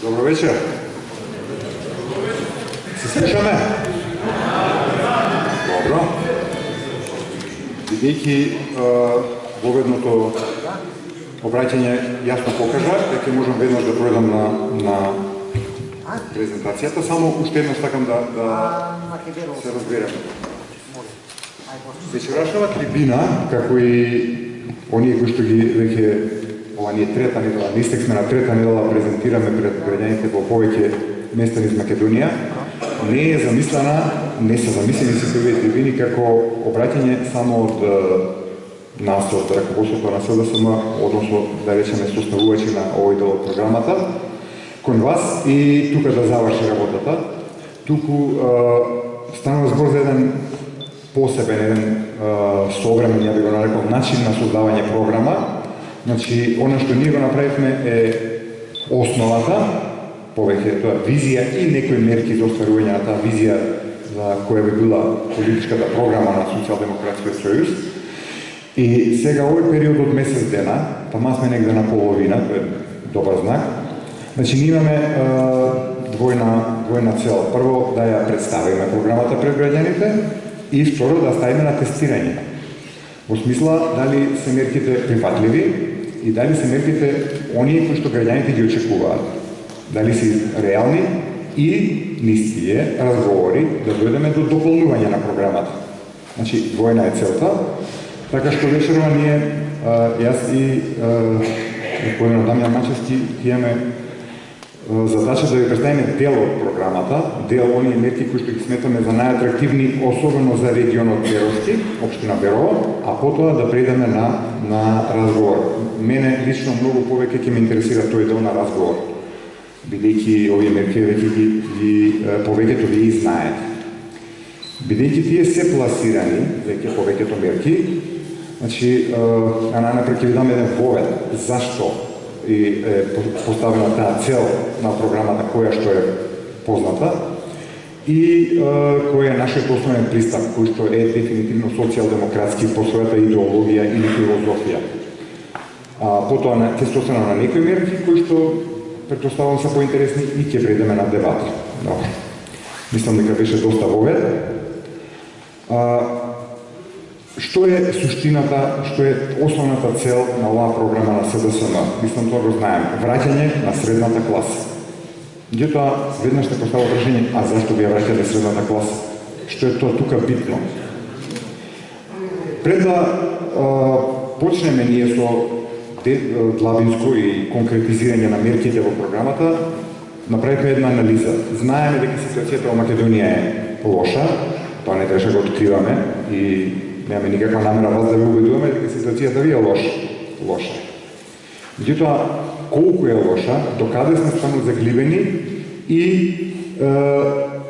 Добро вечер. Се слушаме? Добро. Бидејќи воведното обраќање јасно покажа, дека можам веднаш да пројдам на презентацијата, само уште едно сакам да се разбереме. Вечерашната трибина, како и оние кои што ги веќе ова ни е трета недела, не истек сме на трета недела, презентираме пред граѓаните во повеќе места низ Македонија, не е замислена, не се замислени сите овие трибини како обраќање само од нас, од раководството на СДСМ, односно да речеме составувачи на овој дел од програмата, кон вас и тука да заврши работата. Туку станува збор за еден посебен, еден современ, ја би го нарекол, начин на создавање програма. Значи, она што ние го направивме е основата, повеќе тоа визија и некои мерки за остварување на таа визија за која би била политичката програма на Социјалдемократскиот сојуз. И сега овој период од месец дена, тама сме негде на половина, тоа е добар знак. Значи, ние имаме двојна цел. Прво, да ја представиме програмата пред граѓаните и второ, да ставиме на тестирање. Во смисла, дали се мерките прифатливи и дали се мерките оние кои што граѓаните ги очекуваат. Дали се реални и низ тие разговори да дојдеме до дополнување на програмата. Значи, двојна е целта. Така што вечерва ние, јас и господинот Дамјан Мачевски, имаме задача да ви представиме дел од програмата, дел оние мерки кои што ги сметаме за најатрактивни, особено за регионот Беровски, општина Берово, а потоа да преидеме на разговор. Мене лично многу повеќе ќе ме интересира тој дел на разговор, бидејќи овие мерки веќе повеќето ви знаете. Бидејќи тие се пласирани, веќе повеќето мерки, значи, најнапред ќе ви дам еден повед зашто и е поставена таа цел на програмата која што е позната и кој е нашиот основен пристап, кој што е дефинитивно социјалдемократски по својата идеологија или филозофија. Потоа ќе се остана на некои мерки кои што претпоставувам се поинтересни и ќе предеме на дебати. Добро. Мислам дека беше доста вовед. Што е суштината, што е основната цел на оваа програма на СДСМ? Мислам, тоа го знаем. Враќање на средната класа. Меѓутоа, веднаш се поставува прашање, а зашто би ја враќале средната класа? Што е тоа тука битно? Пред да почнеме ние со длабинско и конкретизирање на мерките во програмата, направивме една анализа. Знаеме дека ситуацијата во Македонија е лоша, тоа не треба да го откриваме и немаме никаква намера вас да ви убедуваме дека ситуацијата ви е лоша. Меѓутоа, колку е лоша, докаде сме стану заглибени и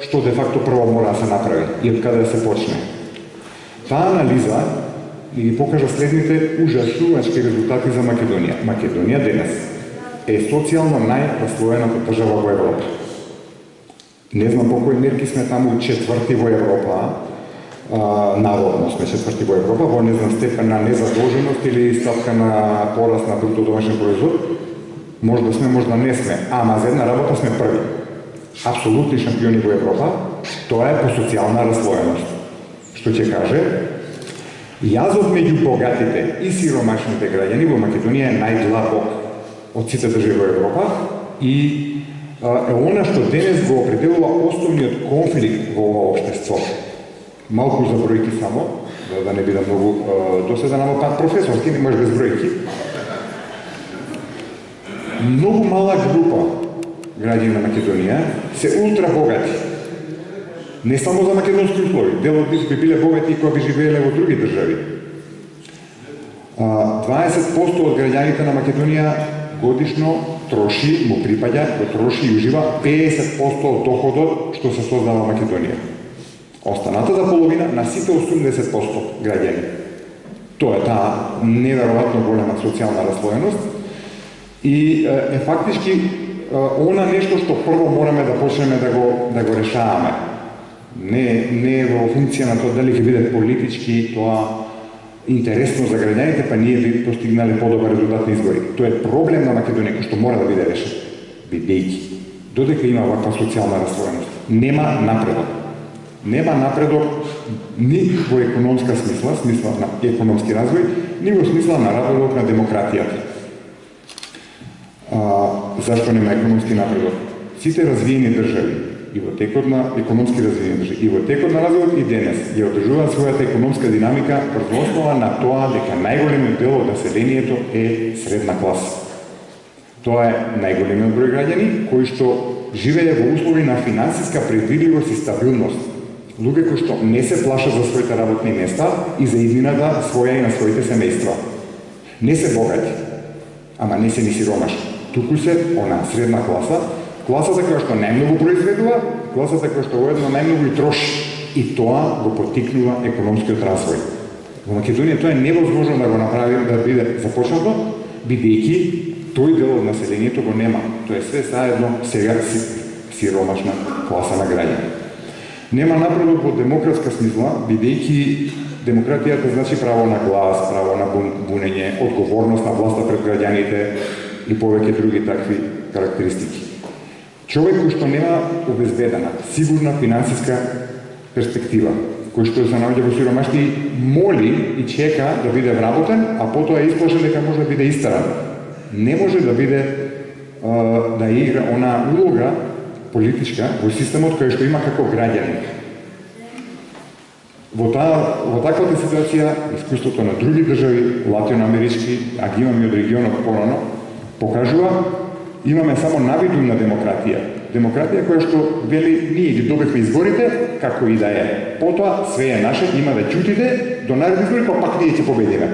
што де факто прво мора да се направи и од каде да се почне. Таа анализа ни ги покажа следните ужасувачки резултати за Македонија. Македонија денес е социјално најраслоената држава во Европа. Не знам по кои мерки сме таму четврти во Европа, наводно сме четврти во Европа, во не знам степен на незадолженост или стапка на пораст на бруто домашен производ, може да сме, може да не сме, ама за една работа сме први. Апсолутни шампиони во Европа, тоа е по социјална раслоеност. Што ќе каже, јазот меѓу богатите и сиромашните граѓани во Македонија е најдлабок од сите држави во Европа и е она што денес го определува основниот конфликт во ова општество. Малку за бројки само, да не биде многу доседан, ама пак професорски, не може без бројки. Многу мала група граѓани на Македонија се ултра богати. Не само за македонски услови, дел од нив би биле богати и кои би живееле во други држави. 20% од граѓаните на Македонија годишно троши, му припаѓа, го троши и ужива 50% од доходот што се создава Македонија. Останатата половина на сите 80% граѓани. Тоа е таа неверојатно голема социјална раслоеност и е фактички она нешто што прво мораме да почнеме да го решаваме. Не е во функција на тоа дали ќе биде политички тоа интересно за граѓаните, па ние би постигнале подобар резултат на избори. Тоа е проблем на Македонија кој што мора да биде решен. бидејќи додека има ваква социјална раствореност, нема напредок. Нема напредок ни во економска смисла на економски развој, ни во смисла на напредок на демократијата. Зашто нема економски напредок? Сите развиени држави и во текот на економски развиени држави и во текот на развојот и денес ја одржуваат својата економска динамика врз основа на тоа дека најголемиот дел од населението е средна класа. Тоа е најголемиот број граѓани кои што живее во услови на финансиска предвидливост и стабилност. Луѓе кои што не се плашат за своите работни места и за иднината своја и на своите семејства. Не се богати, ама не се ни сиромашни. Туку се она средна класа, класата која што најмногу произведува, класата која што воедно најмногу и троши. И тоа го поттикнува економскиот развој. Во Македонија тоа е невозможно да го направи, да биде започнато, бидејќи тој дел од населението го нема. Тоа е све заедно сега сиромашна класа на граѓани. Нема напредок во демократска смисла, бидејќи демократијата значи право на глас, право на бунење, одговорност на власта пред граѓаните и повеќе други такви карактеристики. Човек кој што нема обезбедена, сигурна финансиска перспектива, кој што се наоѓа во сиромашни, моли и чека да биде вработен, а потоа е исплашен дека може да биде истаран. Не може да биде да игра она улога политичка во системот кој што има како граѓанин. Во таквата ситуација, искуството на други држави, латиноамерички, а ги имаме од регионот порано, покажува имаме само навиду на демократија. Демократија која што вели ние ги добивме изборите, како и да е. Потоа све е наше, има да ќутите до наредни избори, па пак ние ќе победиме.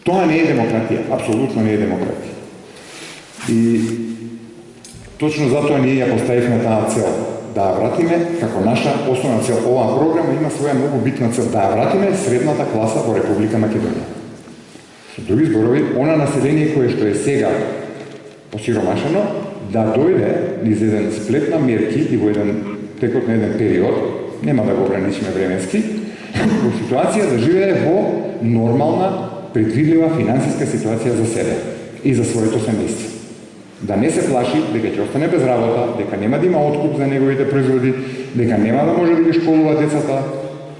Тоа не е демократија, апсолутно не е демократија. И точно затоа ние ја поставивме таа цел, да ја вратиме како наша основна цел. Оваа програма има своја многу битна цел, да ја вратиме средната класа во Република Македонија. Со други зборови, она население кое што е сега осиромашено, да дојде низ еден сплет на мерки и во еден текот на еден период, нема да го ограничиме временски, во ситуација да живее во нормална, предвидлива финансиска ситуација за себе и за своето семејство. Да не се плаши дека ќе остане без работа, дека нема да има откуп за неговите производи, дека нема да може да ги школува децата,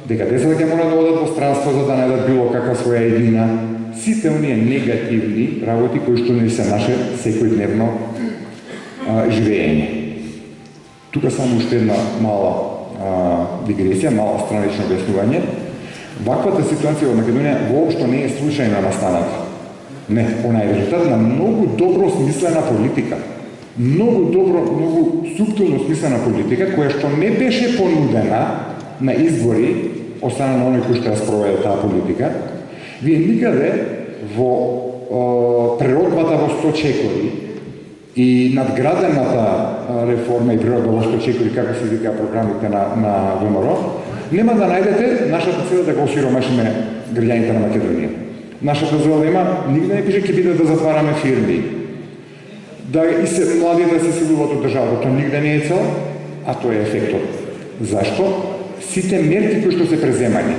дека децата ќе мора да одат во странство за да најдат било каква своја иднина. Сите оние негативни работи кои што не се наше секојдневно живење. Тука само уште една мала дигресија, мала странично објаснување. Ваквата ситуација во Македонија воопшто не е случајно настаната. Не, она е резултат на многу добро смислена политика. Многу суптилно смислена политика, која што не беше понудена на избори од страна на оној кој што ја спроведе таа политика. Вие никаде во преродбата во 100 чекори и надградената реформа и преродба во 100 чекори, како се вика програмите на ВМРО, нема да најдете нашата цел да го осиромашиме граѓаните на Македонија. Нашата цел има, нигде не пише ќе биде да затвараме фирми, да и се млади да се силуваат од државата, нигде не е цел, а тоа е ефектот. Зашто? Сите мерки кои што се преземани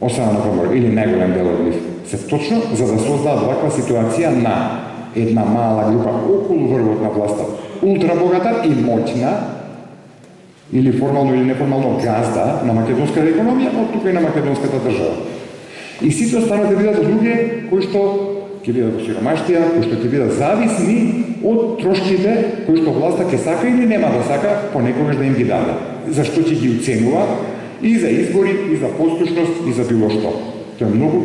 од страна на ВМРО или најголем дел од нив се точно за да создаат ваква ситуација на една мала група околу врвот на власта, ултрабогата и моќна, или формално или неформално газда на македонската економија, од тука и на македонската држава. И сите останат да бидат луѓе кои што ќе бидат во сиромаштија, кои што ќе бидат зависни од трошките кои што власта ќе сака или нема да сака понекогаш да им ги даде. Зашто ќе ги уценува и за избори, и за послушност, и за било што. Тоа е многу.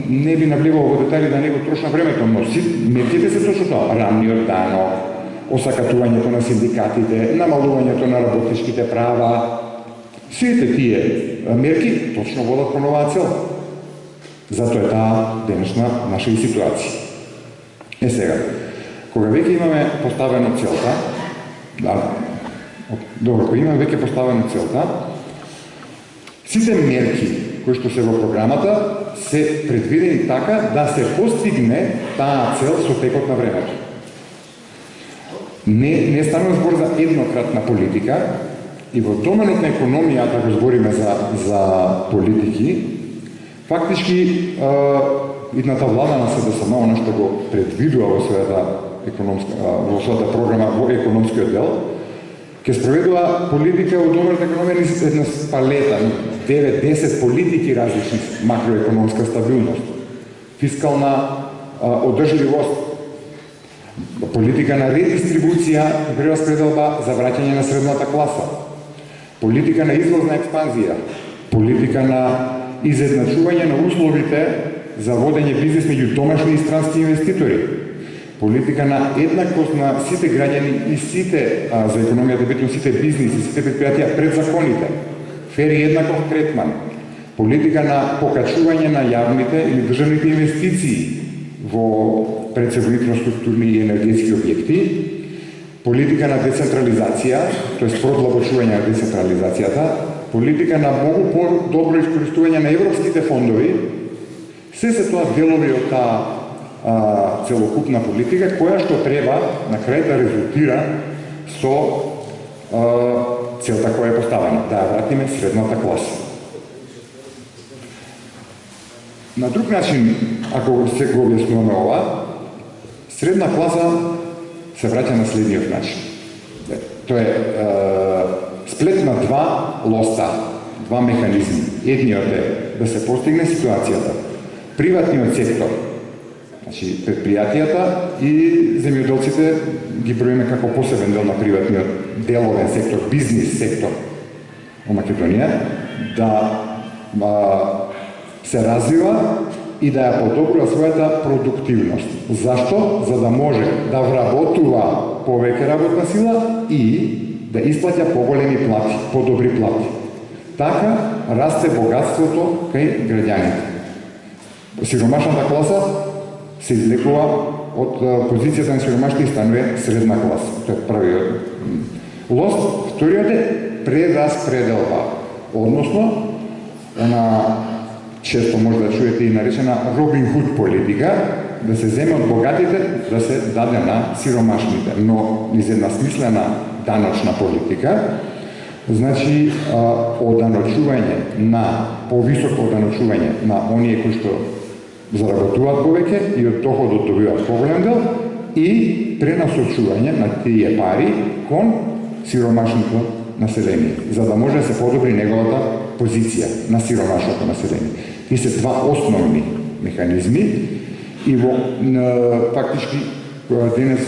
Не би навлегувал во детали да не го трошна времето, но мерките се точно тоа. Ранниот данок, осакатувањето на синдикатите, намалувањето на работничките права, сите тие мерки точно водат кон оваа цел. Затоа е таа денешна наша и ситуација. Сега, кога веќе имаме поставено целта, кога имаме веќе поставено целта, сите мерки кои што се во програмата се предвидени така да се постигне таа цел со текот на времето. Не станува збор за еднократна политика и во доменот на економијата, ако збориме за политики, фактички идната влада на СДСМ, она што го предвидува во својата програма во економскиот дел, ќе спроведува политика од домашна економија низ една палета, 9-10 политики различни, макроекономска стабилност, фискална одржливост, политика на редистрибуција и прераспределба за враќање на средната класа, политика на извозна експанзија, политика на изедначување на условите за водење бизнес меѓу домашни и странски инвеститори, политика на еднаквост на сите граѓани и сите за економијата битно сите бизнеси, сите предпријатија пред законите, фер и еднаков третман, политика на покачување на јавните или државните инвестиции во пред се во инфраструктурни и енергетски објекти, политика на децентрализација, тоест продлабочување на децентрализацијата, политика на многу по-добро искористување на европските фондови, се тоа делови од таа целокупна политика, која што треба на крај да резултира со целта која е поставена, да ја вратиме средната класа. На друг начин, ако се го објаснуваме ова, средна класа се враќа на следниот начин. Тоа е сплет на два лоста, два механизми. Едниот е да се постигне ситуацијата. Приватниот сектор, значи предпријатијата и земјоделците ги броиме како посебен дел на приватниот деловен сектор, бизнис сектор во Македонија, да се развива и да ја подобрува својата продуктивност. Зашто? За да може да вработува повеќе работна сила и да исплаќа поголеми плати, подобри плати. Така расте богатството кај граѓаните. Сиромашната класа се излекува од позицијата на сиромашните и станува средна класа. Тоа е првиот лост. Вториот е прераспределба, односно често може да чуете и наречена Робин Худ политика, да се земе од богатите, да се даде на сиромашните, но низ една смислена даночна политика, значи оданочување на повисоко оданочување на оние кои што заработуваат повеќе и од доходот добиваат поголем дел и пренасочување на тие пари кон сиромашното население, за да може да се подобри неговата позиција на сиромашното население. И се два основни механизми и во фактички денес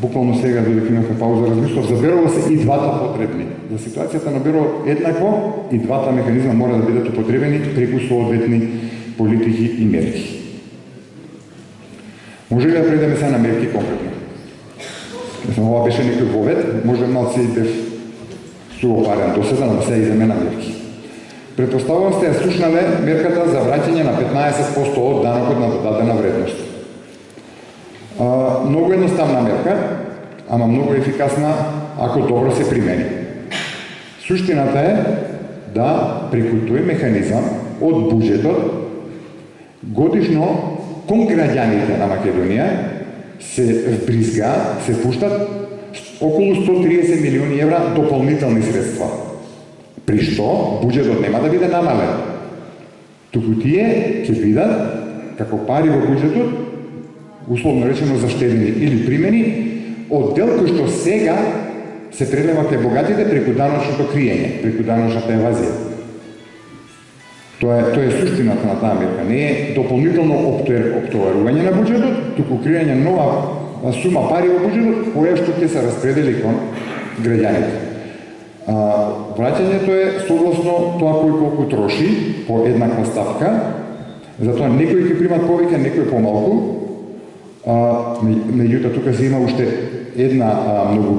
буквално сега додека имавме пауза размислав, за Берово се и двата потребни. За ситуацијата на Берово еднакво и двата механизма мора да бидат употребени преку соодветни политики и мерки. Може ли да предеме се на мерки конкретно? Ова беше некој вовед, може малце и бев суопарен доседа, но се иземе на мерки. Предпоставувам сте ја слушнале мерката за враќање на 15% од данокот на додадена вредност. Многу едноставна мерка, ама многу ефикасна ако добро се примени. Суштината е да преку тој механизам од буџетот годишно кон граѓаните на Македонија се вбризга, се пуштат околу 130 милиони евра дополнителни средства. При што буџетот нема да биде намален. Туку тие ќе бидат како пари во буџетот, условно речено заштедени или примени од дел кој што сега се прелева кај богатите преку даночното криење, преку даночната евазија. Тоа е суштината на таа мерка. Не е дополнително оптоварување на буџетот, туку криење нова сума пари во буџетот, која што ќе се распредели кон граѓаните. Враќањето е согласно тоа кој колку троши по еднаква стапка, затоа некои ќе примат повеќе, некои помалку. Меѓутоа тука се има уште една многу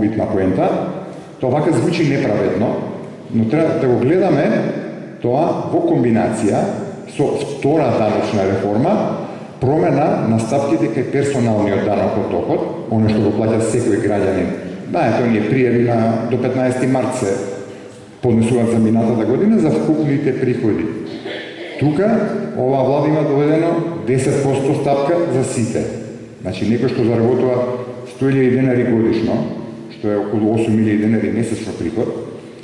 битна поента. Тоа вака звучи неправедно, но треба да го гледаме тоа во комбинација со втора даночна реформа, промена на стапките кај персоналниот данок од доход, оно што го плаќа секој граѓанин. Да, ние пријави до 15 март се поднесуваат за минатата година за вкупните приходи. Тука, оваа влада има доведено 10% стапка за сите. Значи, некој што заработува 100.000 денари годишно, што е околу 8.000 денари месечно приход,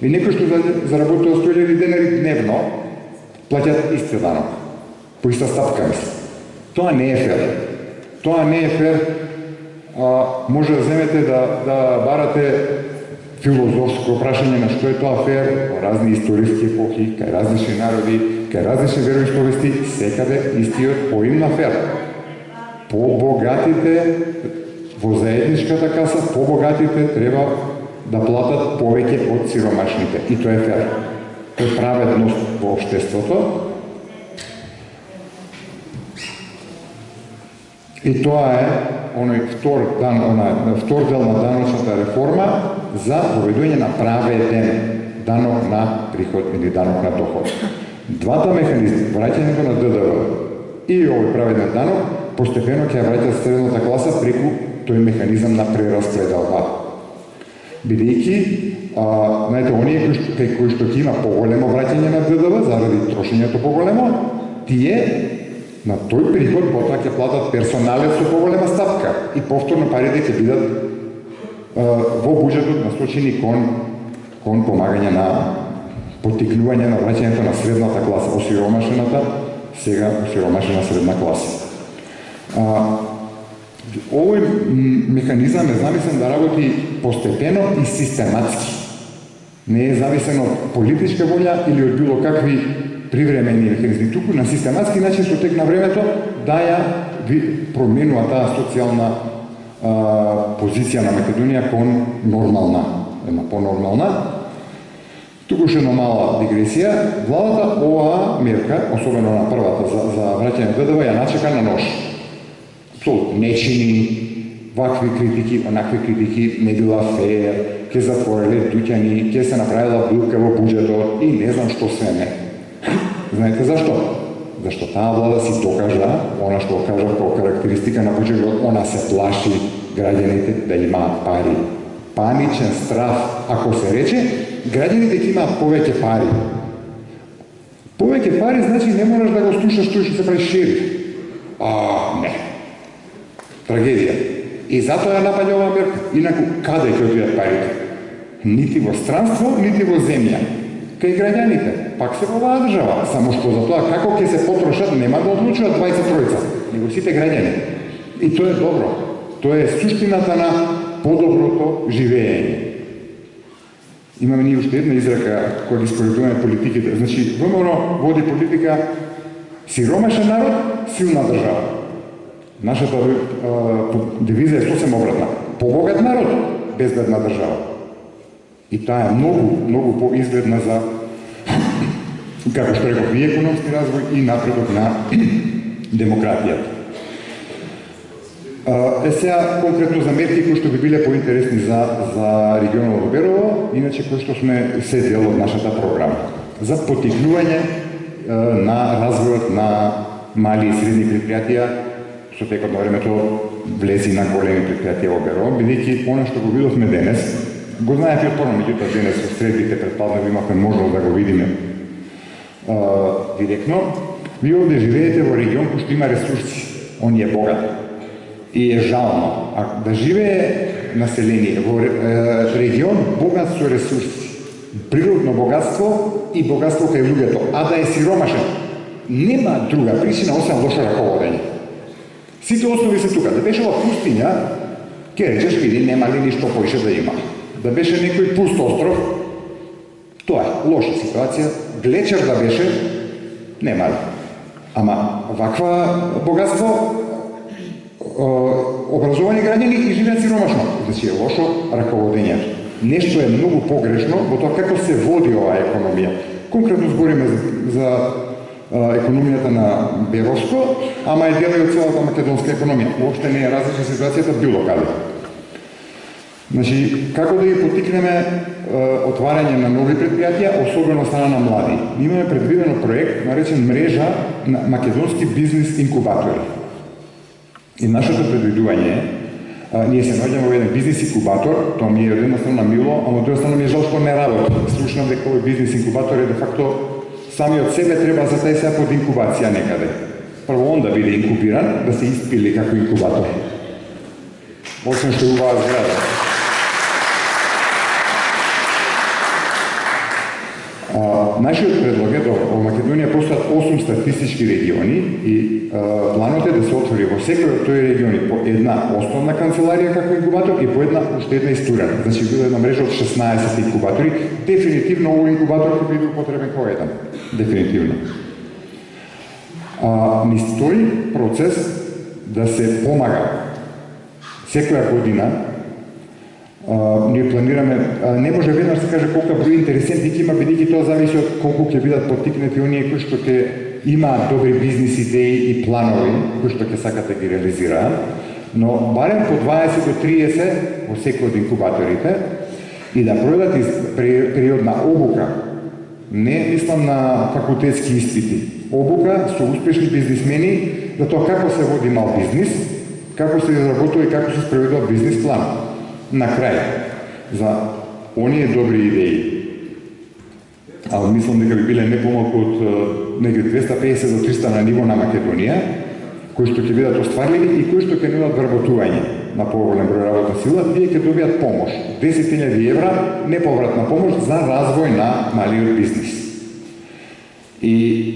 и некој што заработува 100.000 денари дневно, плаќат исти данок. по иста стапка, мислам. Тоа не е фер. Тоа не е фер. Може да земете да барате филозофско прашање на што е тоа фер во разни историски епохи, кај различни народи, кај различни вероисповести, секаде истиот поим на фер. Побогатите во заедничката каса, побогатите треба да платат повеќе од сиромашните. И тоа е фер. Тоа е праведност во општеството. И тоа е оној втор дел на даночната реформа за поведување на праведен данок на приход или данок на доход. Двата механизми, враќањето на ДДВ и овој праведен данок, постепено ќе ја враќа средната класа преку тој механизам на прераспределба. Бидејќи, знаете, оние кои што ќе има поголемо враќање на ДДВ заради трошењето поголемо, тие на тој приход потоа ќе платат персоналот со поголема стапка и повторно парите ќе бидат во буџетот насочени кон помагање на поттикнување на враќањето на средната класа, осиромашената, сега осиромашена средна класа. Овој механизам е замислен да работи постепено и систематски. Не е зависен од политичка волја или од било какви привремени механизми, туку на систематски начин со тек на времето да ја променува таа социјална позиција на Македонија кон нормална, една понормална. Туку уште една мала дигресија, владата оваа мерка, особено на првата за враќање ДДВ, ја начека на нож. Апсолутно не чини вакви критики, онакви критики, не била фер, ќе затвориле дуќани, ќе се направила билка во буџетот и не знам што се не. Знаете зашто? Зашто таа влада си докажа, она што кажа како карактеристика на буџетот, она се плаши граѓаните да имаат пари. Паничен страх, ако се рече, граѓаните ќе имаат повеќе пари. Повеќе пари значи не можеш да го слушаш тој што се прави шериф. Не. Трагедија. И затоа ја напаѓа оваа мерка. Инаку, каде ќе отидат парите? Нити во странство, нити во земја. Кај граѓаните, пак се во оваа држава, само што за тоа како ќе се потрошат нема да одлучуваат 23-ца, него сите граѓани. И тоа е добро. Тоа е суштината на подоброто живење. Имаме ние уште една израка која ги споредуваме политиките. Значи, ВМРО води политика сиромашен народ, силна држава. Нашата девиза е сосем обратна. Побогат народ, безбедна држава. И таа е многу поизгледна за, како што реков, и економски развој и напредок на демократијата. Сега конкретно за мерки кои што би биле поинтересни за регионот во Берово, иначе кои што сме се дел од нашата програма. За поттикнување на развојот на мали и средни предпријатија, со текот на времето влези на големи предпријатија во Берово, бидејќи она што го видовме денес, го знаев и отпорно, меѓутоа денес со средбите предпазно имавме можност да го видиме директно. Вие овде живеете во регион кој што има ресурси, он е богат. И е жално да живее население во регион богат со ресурси, природно богатство и богатство кај луѓето, а да е сиромашен. Нема друга причина освен лошо раководење. Сите основи се тука. Да беше ова пустиња, ќе речеш, види, нема ли ништо поише да има. Да беше некој пуст остров, тоа е лоша ситуација. Глечер да беше, нема ли. Ама ваква богатство, образовани граѓани и живеат сиромашно. Значи е лошо раководењето. Нешто е многу погрешно во тоа како се води оваа економија. Конкретно збориме за економијата на Беровско, ама е дел и од целата македонска економија. Уопште не е различна ситуацијата било каде. Значи, како да ја поттикнеме отварање на нови предпријатија, особено страна на млади. Имаме предвидено проект наречен мрежа на македонски бизнис инкубатори. И нашето предвидување е, ние се наоѓаме во еден бизнис инкубатор, тоа ми е од една страна мило, а од друга страна ми е жал што не работи. Слушнам дека овој бизнис инкубатор е де факто сами од себе треба за тај сега под инкубација некаде. Прво он да биде инкубиран, да се испили како инкубатор. Освен што убава зграда. Нашиот предлог е да во Македонија постојат 8 статистички региони и планот е да се отвори во секој од тој региони по една основна канцеларија како инкубатор и по една уште една истурена. Значи била една мрежа од 16 инкубатори. Дефинитивно овој инкубатор ќе биде употребен како еден. Дефинитивно. Низ тој процес да се помага секоја година ние планираме, не може веднаш да се каже колку број интересенти ќе има, бидејќи тоа зависи од колку ќе бидат поттикнати оние кои што ќе имаат добри бизнис идеи и планови кои што ќе сакат да ги реализираат, но барем по 20 до 30 во секој од инкубаторите и да проведат период на обука, не мислам на факултетски испити, обука со успешни бизнисмени за тоа како се води мал бизнис, како се изработува и како се спроведува бизнис план. На крај, за оние добри идеи, мислам дека би биле не помалку од негде 250 до 300 на ниво на Македонија, кои што ќе бидат остварливи и кои што ќе нудат вработување на поголем број работна сила, тие ќе добијат помош. 10.000 евра неповратна помош за развој на малиот бизнис. И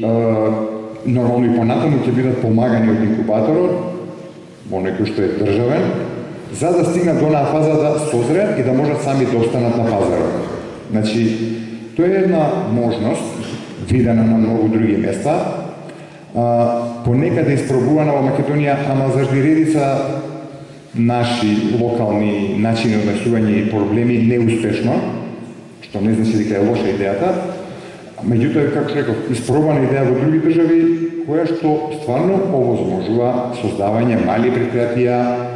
нормално и понатаму ќе бидат помагани од инкубаторот, оној кој што е државен, за да стигнат до онаа фаза да созреат и да можат сами да останат на пазарот. Значи, тоа е една можност, видена на многу други места, понекаде испробувана во Македонија, ама заради редица наши локални начини однесување и проблеми неуспешно, што не значи дека е лоша идејата, меѓутоа, како реков, испробана идеја во други држави, која што стварно овозможува создавање мали предпријатија,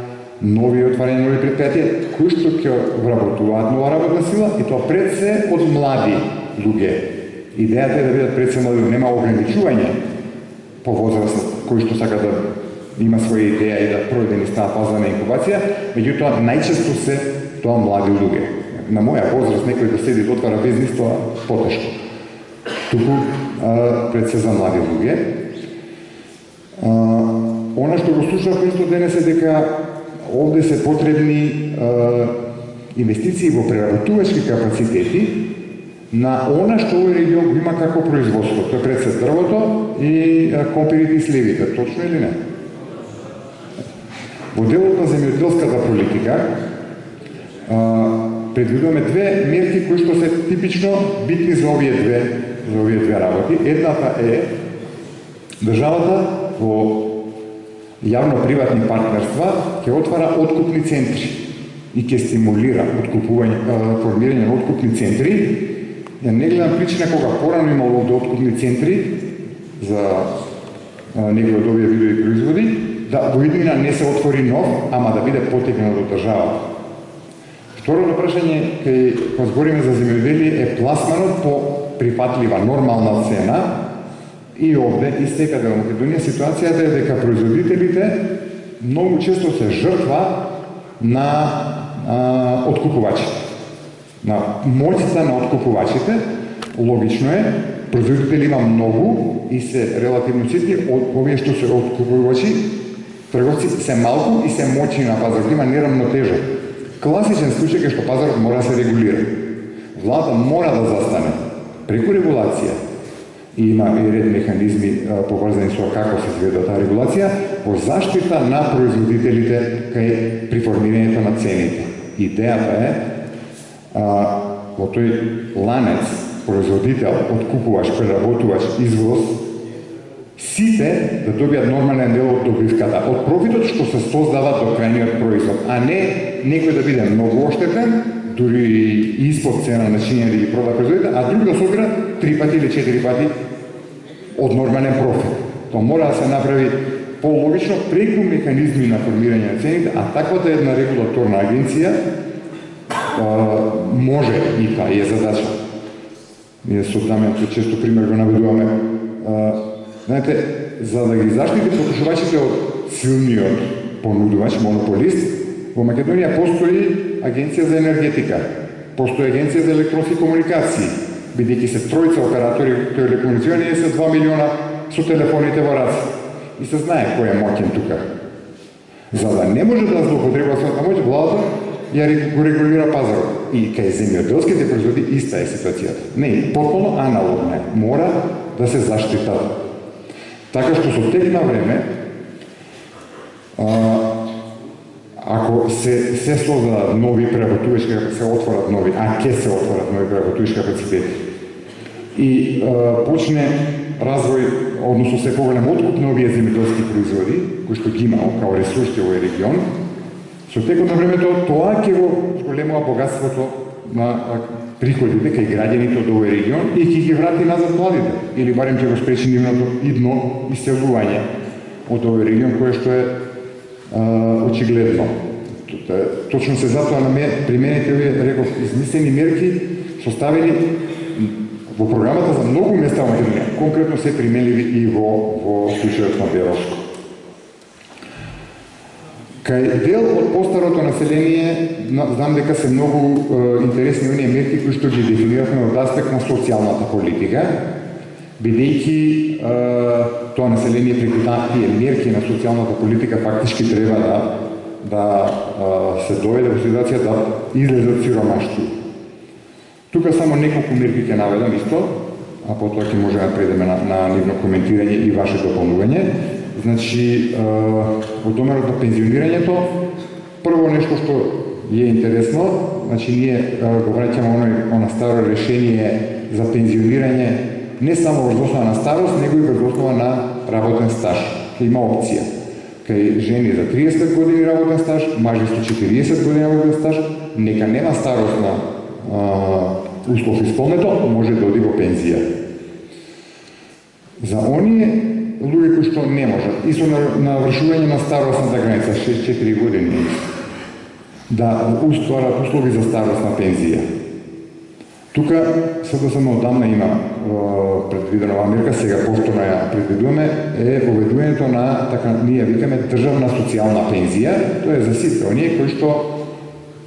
нови отварање нови предпријатија, кои што ќе вработуваат нова работна сила и тоа пред се од млади луѓе. Идејата е да бидат пред се млади, нема ограничување по возраст кој што сака да има своја идеја и да пройде низ таа фаза на инкубација, меѓутоа најчесто се тоа млади луѓе. На моја возраст некој да седи да отвара бизнис, тоа потешко. Туку пред се за млади луѓе. Она што го слушав исто денес е дека овде се потребни инвестиции во преработувачки капацитети на она што овој регион има како производство. Тоа пред се дрвото и компирите и сливите. Точно или не? Во делот на земјоделската политика предвидуваме две мерки кои што се типично битни за овие две работи. Едната е државата во јавно-приватни партнерства ќе отвара откупни центри и ќе стимулира формирање на откупни центри. Ја не гледам причина кога порано имало овде откупни центри за некои од овие видови производи, да во иднина не се отвори нов, ама да биде потегнат од државата. Второто прашање, кога збориме за земјоделие, е пласманот по прифатлива, нормална цена. И овде, и секаде во Македонија, ситуацијата е дека производителите многу често се жртва на откупувачите. На моќта на откупувачите, логично е, производители има многу и се релативно ситни, овие што се откупувачи, трговци се малку и се моćни на пазарот, има неравнотежа. Класичен случај е што пазарот мора да се регулира. Влада мора да застане преку регулација и има и ред механизми поврзани со како се изведува таа регулација во заштита на производителите кај при формирањето на цените. Идејата е во тој ланец производител, откупувач, преработувач, извоз, сите да добијат нормален дел од добивката, од профитот што се создава до крајниот производ, а не некој да биде многу оштетен, дури и испод цена на чинење да ги прода производите, а друг да собира 3 пати или 4 пати од нормален профит. Тоа мора да се направи пологично преку механизми на формирање на цените, а таквата една регулаторна агенција може и таа е задача. Ние со Дамјан често пример го наведуваме. Знаете, за да ги заштити потрошувачите од силниот понудувач, монополист, во Македонија постои Агенција за енергетика, постои Агенција за електронски комуникации, бидејќи се тројца оператори телекомуникациони и се 2 милиона со телефоните во раце. И се знае кој е моќен тука. За да не може да злоупотреба својата моќ, владата го регулира пазарот. И кај земјоделските производи иста е ситуацијата. Не, потполно аналогна е. Мора да се заштитат. Така што со тек на време, ако се создадат нови преработувачки, се отворат нови, ќе се отворат нови преработувачки капацитети и почне развој, односно се поголем откуп на овие земјоделски производи, кои што ги имао као ресурси овој регион, со текот на времето тоа ќе го зголемува богатството на приходите кај граѓаните од овој регион и ќе ги врати назад младите, или барем ќе го спречи нивното идно иселување од овој регион, кое што е очигледно. Точно се затоа примените овие, реков, измислени мерки составени во програмата за многу места во Македонија, конкретно се применливи и во случајот на Беровско. Кај дел од постарото население, знам дека се многу интересни оние мерки кои што ги дефиниравме од аспект на социјалната политика, бидејќи тоа население преку тие мерки на социјалната политика фактички треба да се доведе во ситуација да излезе од сиромаштво. Тука само неколку мерки ќе наведам исто, а потоа ќе можеме да предеме на нивно коментирање и ваше дополнување. Значи, од доменот на пензионирањето, прво нешто што е интересно, значи ние го враќаме она старо решение за пензионирање не само врз основа на старост, него и врз основа на работен стаж. Има опција. Кај жени за 30 години работен стаж, мажи со 40 години работен стаж, нека нема старосна услов исполнето, може да оди во пензија. За оние луѓе кои што не можат, и со навршување на старосната граница, 64 години, да устварат услови за старосна пензија. Тука СДСМ одамна има предвидена оваа мерка, сега повторно ја предвидуваме, е воведувањето на, така ние викаме, државна социјална пензија, тоа е за сите оние кои што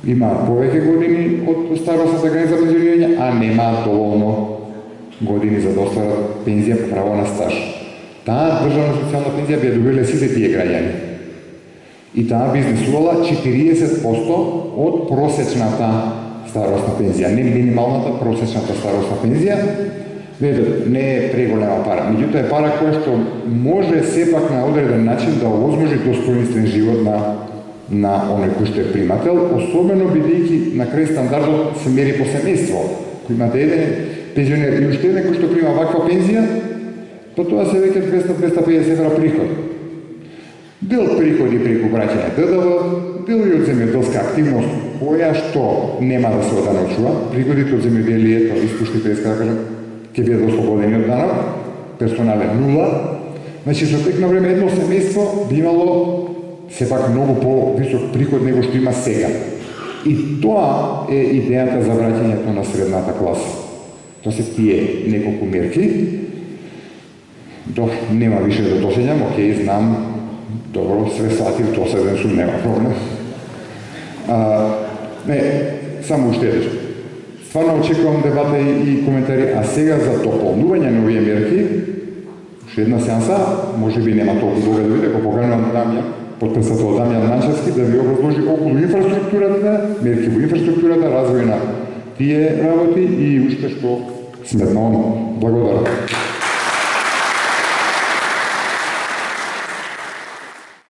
има повеќе години од старосната граница за пензионирање, а нема доволно години за да остварат пензија по право на стаж. Таа државна социјална пензија би ја добиле сите тие граѓани. И таа би изнесувала 40% од просечната старосна пензија, не минималната, просечната старосна пензија. Видете, не е преголема пара, меѓутоа е пара која што може сепак на одреден начин да овозможи достоинствен живот на оној кој што е примател, особено бидејќи на крај стандардот се мери по семејство. Кој имате еден пензионер и уште еден кој што прима ваква пензија, па тоа се веќе 200-250 евра приход. Дел приходи преку праќање ДДВ, дел и од земјоделска активност, која што нема да се оданочува, приходите од земјоделието, испуштите, да кажам, ќе бидат ослободени од данок, персонален нула. Значи, со тек на време едно семејство би имало сепак многу по-висок приход него што има сега. И тоа е идејата за враќањето на средната класа. Тоа се тие неколку мерки. Нема више да досеќам, окей, знам, добро, све сватив, доседен сум, нема проблем. Не, само уште едеш. Стварно очекувам дебата и коментари, а сега за дополнување на овие мерки, уште една сеанса, може би нема толку добре да биде, го поканувам Дамјан, подпредседател Дамјан Нанчевски, да ви образложи околу инфраструктурата, мерки во инфраструктурата, развој на тие работи и уште што сметно. Благодарам.